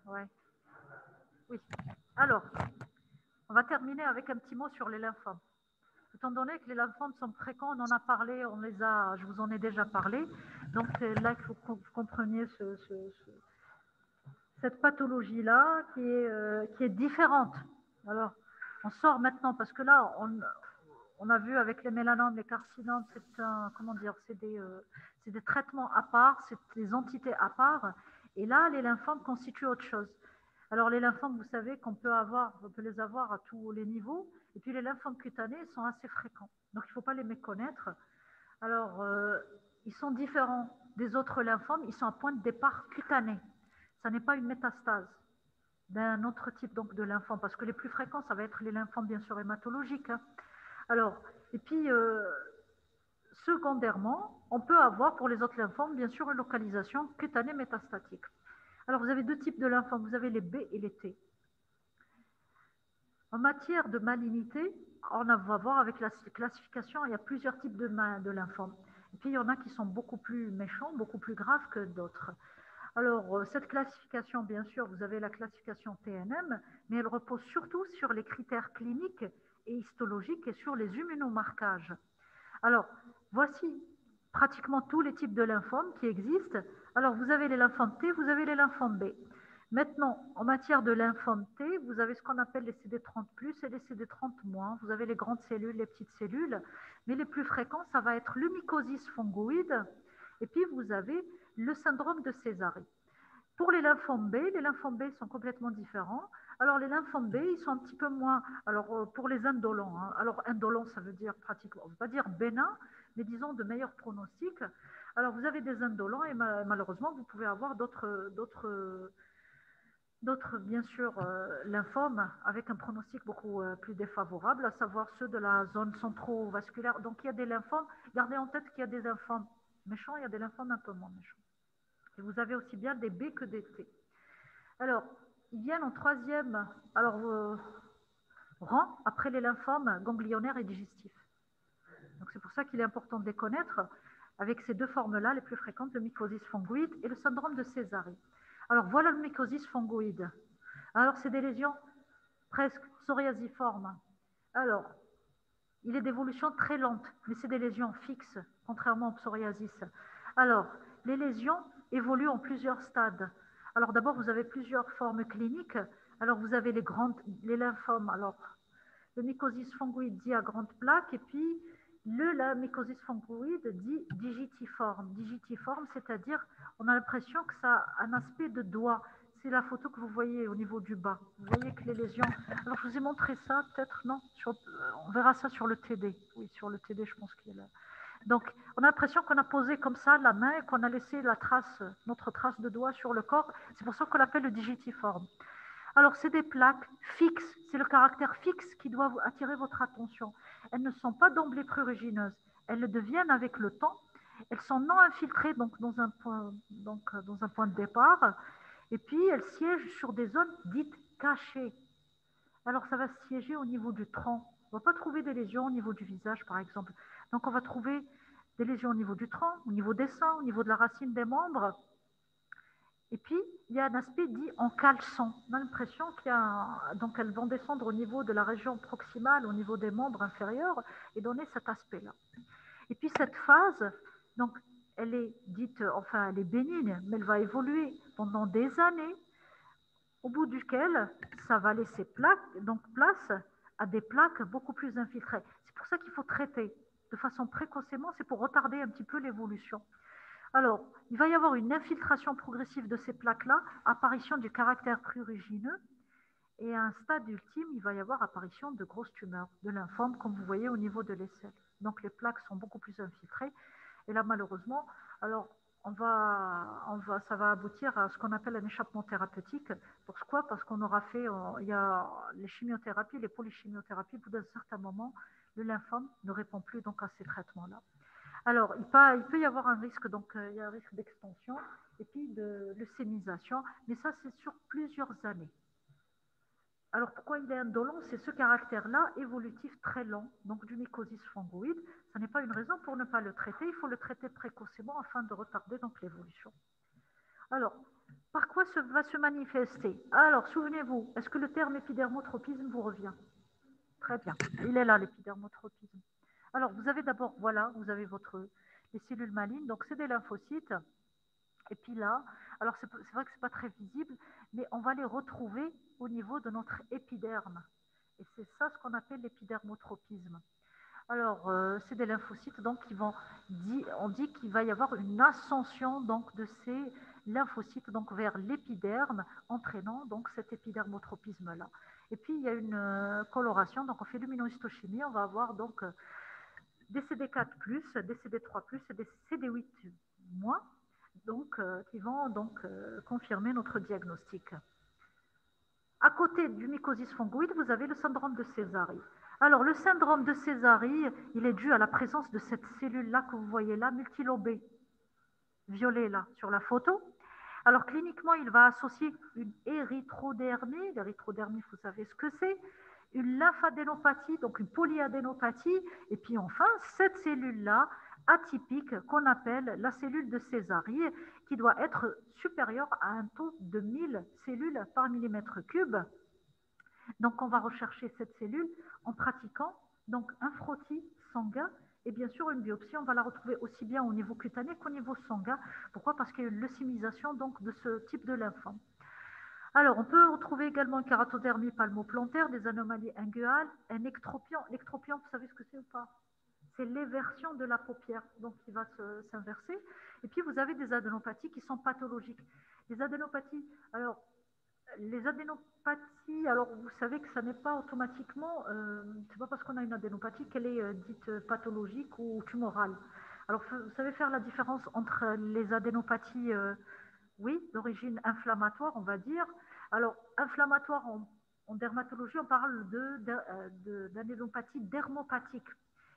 Ouais. Oui. Alors, on va terminer avec un petit mot sur les lymphomes. Étant donné que les lymphomes sont fréquents, on en a parlé, je vous en ai déjà parlé. Donc, c'est là qu'il faut que vous compreniez cette pathologie-là qui est différente. Alors, on sort maintenant parce que là, on a vu avec les mélanomes, les carcinomes, c'est des traitements à part, c'est des entités à part. Et là, les lymphomes constituent autre chose. Alors, les lymphomes, vous savez on peut les avoir à tous les niveaux. Et puis, les lymphomes cutanés sont assez fréquents. Donc, il ne faut pas les méconnaître. Alors, ils sont différents des autres lymphomes. Ils sont à point de départ cutané. Ça n'est pas une métastase d'un autre type donc, de lymphome, parce que les plus fréquents, ça va être les lymphomes bien sûr hématologiques. Hein. Alors, et puis, secondairement, on peut avoir pour les autres lymphomes, bien sûr, une localisation cutanée métastatique. Alors, vous avez deux types de lymphomes, vous avez les B et les T. En matière de malignité, on va voir avec la classification, il y a plusieurs types de lymphomes. Et puis, il y en a qui sont beaucoup plus méchants, beaucoup plus graves que d'autres. Alors, cette classification, bien sûr, vous avez la classification TNM, mais elle repose surtout sur les critères cliniques et histologiques et sur les immunomarquages. Alors, voici pratiquement tous les types de lymphomes qui existent. Alors, vous avez les lymphomes T, vous avez les lymphomes B. Maintenant, en matière de lymphome T, vous avez ce qu'on appelle les CD30+, et les CD30-. Vous avez les grandes cellules, les petites cellules, mais les plus fréquents, ça va être le mycosis fongoïde, et puis vous avez le syndrome de Césarée. Pour les lymphomes B sont complètement différents. Alors, les lymphomes B, ils sont un petit peu moins. Alors, pour les indolents, hein, alors indolents, ça veut dire pratiquement, on ne veut pas dire bénin, mais disons de meilleurs pronostics. Alors, vous avez des indolents et malheureusement, vous pouvez avoir d'autres bien sûr, lymphomes avec un pronostic beaucoup plus défavorable, à savoir ceux de la zone centrovasculaire. Donc, il y a des lymphomes, gardez en tête qu'il y a des lymphomes méchants, il y a des lymphomes un peu moins méchants. Et vous avez aussi bien des B que des T. Alors, ils viennent en troisième rang après les lymphomes ganglionnaires et digestifs. Donc, c'est pour ça qu'il est important de les connaître avec ces deux formes-là, les plus fréquentes, le mycosis fongoïde et le syndrome de Césarée. Alors, voilà le mycosis fongoïde. Alors, c'est des lésions presque psoriasiformes. Alors, il est d'évolution très lente, mais c'est des lésions fixes, contrairement au psoriasis. Alors, les lésions évoluent en plusieurs stades. Alors, d'abord, vous avez plusieurs formes cliniques. Alors, vous avez les lymphomes. Alors, le mycosis fongoïde dit à grande plaque, et puis la mycosis fongoïde dit digitiforme. Digitiforme, c'est-à-dire, on a l'impression que ça a un aspect de doigt. C'est la photo que vous voyez au niveau du bas. Vous voyez que les lésions. Alors, je vous ai montré ça, peut-être, non on verra ça sur le TD. Oui, sur le TD, je pense qu'il est là. Donc, on a l'impression qu'on a posé comme ça la main et qu'on a laissé notre trace de doigt sur le corps. C'est pour ça qu'on l'appelle le digitiforme. Alors, c'est des plaques fixes. C'est le caractère fixe qui doit attirer votre attention. Elles ne sont pas d'emblée prurigineuses. Elles le deviennent avec le temps. Elles sont non infiltrées dans un point de départ. Et puis, elles siègent sur des zones dites cachées. Alors, ça va siéger au niveau du tronc. On ne va pas trouver des lésions au niveau du visage, par exemple. Donc, on va trouver des lésions au niveau du tronc, au niveau des seins, au niveau de la racine des membres. Et puis, il y a un aspect dit en caleçon. On a l'impression donc elles vont descendre au niveau de la région proximale, au niveau des membres inférieurs, et donner cet aspect-là. Et puis, cette phase, donc, elle est elle est bénigne, mais elle va évoluer pendant des années, au bout duquel ça va laisser place à des plaques beaucoup plus infiltrées. C'est pour ça qu'il faut traiter de façon précocement, c'est pour retarder un petit peu l'évolution. Alors, il va y avoir une infiltration progressive de ces plaques-là, apparition du caractère prurigineux, et à un stade ultime, il va y avoir apparition de grosses tumeurs, de lymphomes, comme vous voyez au niveau de l'aisselle. Donc, les plaques sont beaucoup plus infiltrées. Et là, malheureusement, alors, ça va aboutir à ce qu'on appelle un échappement thérapeutique. Pourquoi? Parce qu'on aura fait, il y a les chimiothérapies, les polychimiothérapies, au bout d'un certain moment, le lymphome ne répond plus donc à ces traitements-là. Alors, il peut y avoir un risque, donc il y a un risque d'extension et puis de leucémisation, mais ça, c'est sur plusieurs années. Alors, pourquoi il est indolent? C'est ce caractère-là, évolutif très lent, donc du mycosis fongoïde. Ce n'est pas une raison pour ne pas le traiter, il faut le traiter précocement afin de retarder donc l'évolution. Alors, par quoi va se manifester? Alors, souvenez-vous, est-ce que le terme épidermotropisme vous revient? Très bien, il est là, l'épidermotropisme. Alors, vous avez d'abord, voilà, vous avez les cellules malignes, donc c'est des lymphocytes. Et puis là, alors c'est vrai que ce n'est pas très visible, mais on va les retrouver au niveau de notre épiderme. Et c'est ça ce qu'on appelle l'épidermotropisme. Alors, c'est des lymphocytes donc on dit qu'il va y avoir une ascension donc de ces lymphocytes donc vers l'épiderme, entraînant donc cet épidermotropisme-là. Et puis il y a une coloration, donc on fait luminohistochimie, on va avoir donc des CD4+, des CD3+, et des CD8-, donc qui vont donc confirmer notre diagnostic. À côté du mycosis fongoïde, vous avez le syndrome de Césari. Alors, le syndrome de Césari, il est dû à la présence de cette cellule-là que vous voyez là, multilobée, violet là, sur la photo. Alors, cliniquement, il va associer une érythrodermie. L'érythrodermie, vous savez ce que c'est. Une lymphadénopathie, donc une polyadénopathie. Et puis enfin, cette cellule-là, atypique, qu'on appelle la cellule de Césari, qui doit être supérieure à un taux de 1000 cellules par millimètre cube. Donc, on va rechercher cette cellule en pratiquant donc un frottis sanguin et bien sûr une biopsie. On va la retrouver aussi bien au niveau cutané qu'au niveau sanguin. Pourquoi? Parce qu'il y a une leucémisation donc, de ce type de lymphome. Alors, on peut retrouver également une kératodermie palmoplantaire, des anomalies inguinales, un ectropion. L'ectropion, vous savez ce que c'est ou pas? C'est l'éversion de la paupière, donc qui va s'inverser. Et puis, vous avez des adénopathies qui sont pathologiques. Les adénopathies, alors, les adénopathies, alors vous savez que ça n'est pas automatiquement, c'est pas parce qu'on a une adénopathie qu'elle est dite pathologique ou tumorale. Alors vous savez faire la différence entre les adénopathies, oui, d'origine inflammatoire, on va dire. Alors inflammatoire en dermatologie, on parle d'adénopathie dermopathique.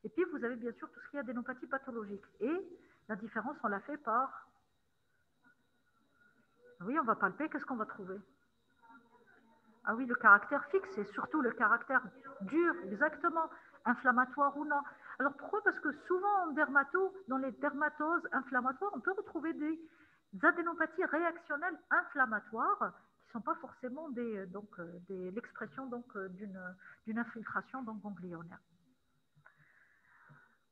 Et puis vous avez bien sûr tout ce qui est adénopathie pathologique. Et la différence, on la fait par, oui, on va palper, qu'est-ce qu'on va trouver? Ah oui, le caractère fixe et surtout le caractère dur, exactement, inflammatoire ou non. Alors pourquoi? Parce que souvent dans les dermatoses inflammatoires, on peut retrouver des adénopathies réactionnelles inflammatoires qui ne sont pas forcément l'expression d'une infiltration donc, ganglionnaire.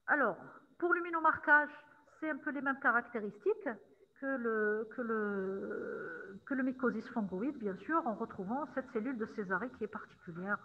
Alors, pour l'immunomarquage, c'est un peu les mêmes caractéristiques que le mycosis fungoïde, bien sûr, en retrouvant cette cellule de Césarée qui est particulière.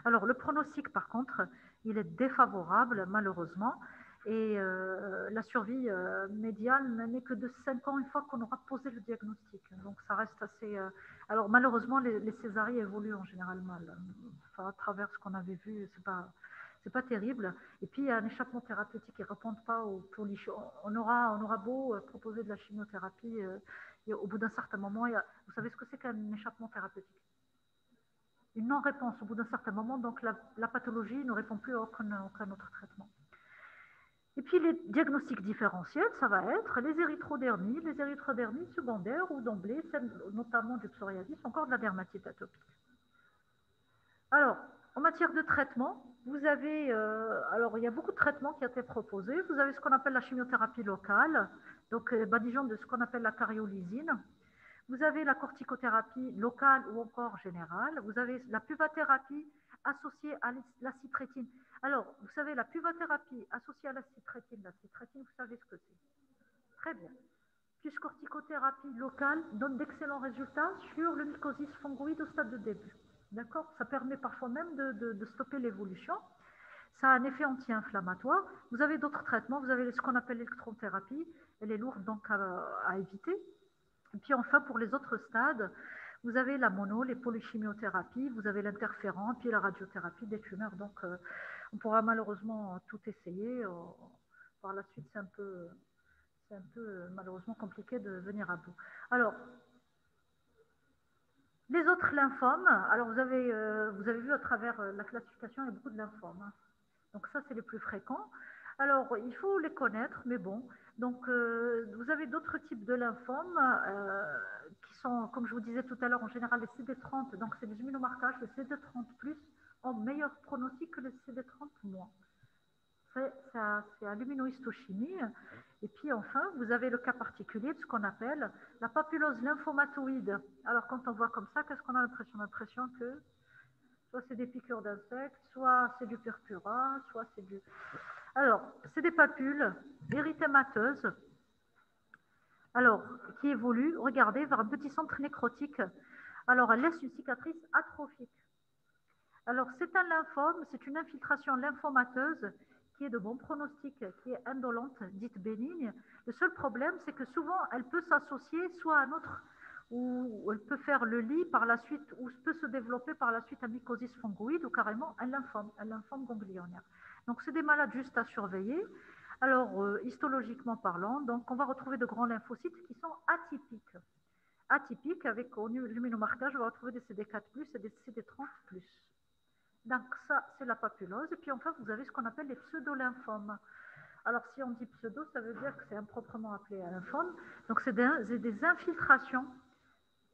Alors, le pronostic, par contre, il est défavorable, malheureusement, et la survie médiane n'est que de 5 ans une fois qu'on aura posé le diagnostic. Donc, ça reste assez... Alors, malheureusement, les césariens évoluent en général mal. Enfin, à travers ce qu'on avait vu, c'est pas terrible. Et puis, il y a un échappement thérapeutique qui ne répond pas aux on aura beau proposer de la chimiothérapie, et au bout d'un certain moment, vous savez ce que c'est qu'un échappement thérapeutique? Une non-réponse au bout d'un certain moment, donc la pathologie ne répond plus à aucun autre traitement. Et puis, les diagnostics différentiels, ça va être les érythrodermies secondaires ou d'emblée, notamment du psoriasis, encore de la dermatite atopique. Alors, en matière de traitement, vous avez, alors il y a beaucoup de traitements qui ont été proposés. Vous avez ce qu'on appelle la chimiothérapie locale, donc badigeon de ce qu'on appelle la cariolysine. Vous avez la corticothérapie locale ou encore générale. Vous avez la puvathérapie associée à l'acitrétine. Alors, vous savez, la puvathérapie associée à l'acitrétine, vous savez ce que c'est. Très bien. Plus corticothérapie locale donne d'excellents résultats sur le mycosis fungoïde au stade de début. D'accord? Ça permet parfois même de stopper l'évolution. Ça a un effet anti-inflammatoire. Vous avez d'autres traitements. Vous avez ce qu'on appelle l'électrothérapie. Elle est lourde donc à éviter. Et puis enfin, pour les autres stades, vous avez la mono, les polychimiothérapies, vous avez l'interférent, puis la radiothérapie des tumeurs. Donc, on pourra malheureusement tout essayer. Par la suite, c'est un peu malheureusement compliqué de venir à bout. Alors, les autres lymphomes, alors vous avez vu à travers la classification, il y a beaucoup de lymphomes. Hein. Donc ça, c'est les plus fréquents. Alors, il faut les connaître, mais bon. Donc, vous avez d'autres types de lymphomes qui sont, comme je vous disais tout à l'heure, en général les CD30, donc c'est des immunomarquages, les CD30+, ont meilleur pronostic que les CD30-. c'est à luminohistochimie. Et puis enfin, vous avez le cas particulier de ce qu'on appelle la papulose lymphomatoïde. Alors quand on voit comme ça, qu'est-ce qu'on a l'impression? On a l'impression que soit c'est des piqûres d'insectes, soit c'est du purpura, soit c'est du... Alors, c'est des papules érythémateuses, alors, qui évoluent, regardez, vers un petit centre nécrotique. Alors, elle laisse une cicatrice atrophique. Alors, c'est un lymphome, c'est une infiltration lymphomateuse qui est de bon pronostic, qui est indolente, dite bénigne. Le seul problème, c'est que souvent, elle peut s'associer soit à un autre, ou elle peut faire le lit par la suite, ou peut se développer par la suite un mycosis fongoïde ou carrément un lymphome ganglionnaire. Donc, c'est des malades juste à surveiller. Alors, histologiquement parlant, donc on va retrouver de grands lymphocytes qui sont atypiques. Atypiques, avec au luminomarquage, on va retrouver des CD4+, et des CD30+. Donc ça, c'est la papulose. Et puis enfin, vous avez ce qu'on appelle les pseudolymphomes. Alors, si on dit pseudo, ça veut dire que c'est improprement appelé un lymphome. Donc, c'est des infiltrations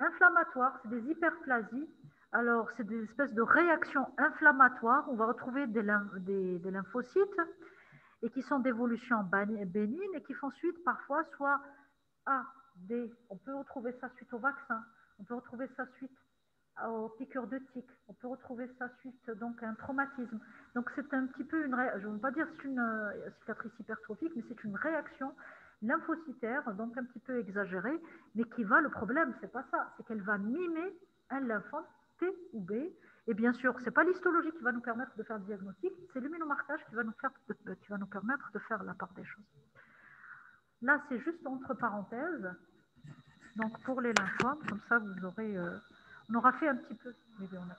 inflammatoires, c'est des hyperplasies. Alors, c'est des espèces de réactions inflammatoires. On va retrouver des lymphocytes et qui sont d'évolution bénigne et qui font suite parfois soit à des... On peut retrouver ça suite au vaccin, on peut retrouver ça suite aux piqûres de tiques, on peut retrouver ça suite donc à un traumatisme. Donc c'est un petit peu je ne veux pas dire que c'est une cicatrice hypertrophique, mais c'est une réaction lymphocytaire, donc un petit peu exagérée, mais qui va, le problème, c'est pas ça, c'est qu'elle va mimer un lymphome T ou B. Et bien sûr, ce n'est pas l'histologie qui va nous permettre de faire le diagnostic, c'est l'immunomarquage qui va nous permettre de faire la part des choses. Là, c'est juste entre parenthèses. Donc, pour les lymphomes, comme ça, vous aurez... on aura fait un petit peu... Mais on a